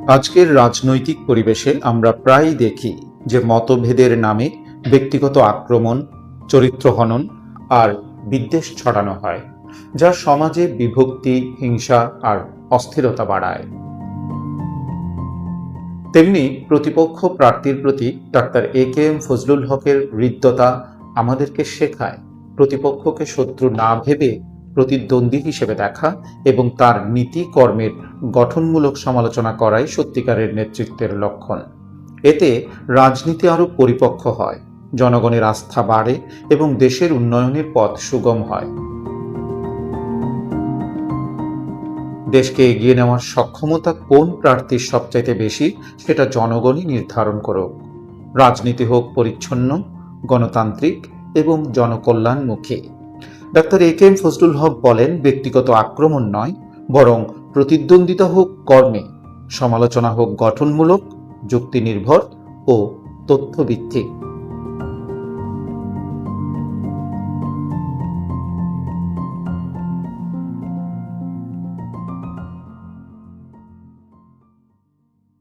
আজকের রাজনৈতিক পরিবেশে আমরা প্রায়ই দেখি যে মতভেদের নামে ব্যক্তিগত আক্রমণ, চরিত্র হনন আর বিদ্বেষ ছড়ানো হয়, যা সমাজে বিভক্তি, হিংসা আর অস্থিরতা বাড়ায়। তেমনি প্রতিপক্ষ প্রার্থীর প্রতি ডাক্তার এ.কে.এম. ফজলুল হকের হৃদ্যতা আমাদেরকে শেখায় প্রতিপক্ষকে শত্রু না ভেবে প্রতিদ্বন্দ্বী হিসেবে দেখা এবং তার নীতি কর্মের গঠনমূলক সমালোচনা করাই সত্যিকারের নেতৃত্বের লক্ষণ। এতে রাজনীতি আরও পরিপক্ক হয়, জনগণের আস্থা বাড়ে এবং দেশের উন্নয়নের পথ সুগম হয়। দেশকে এগিয়ে নেওয়ার সক্ষমতা কোন প্রার্থীর সবচাইতে বেশি, সেটা জনগণই নির্ধারণ করুক। রাজনীতি হোক পরিচ্ছন্ন, গণতান্ত্রিক এবং জনকল্যাণমুখী। Doctor A K M. ফজলুল হক বলেন, ব্যক্তিগত আক্রমণ নয়, বরং প্রতিদ্বন্দ্বিতা হোক কর্মে, সমালোচনা হোক গঠনমূলক, যুক্তি নির্ভর ও তথ্যভিত্তিক।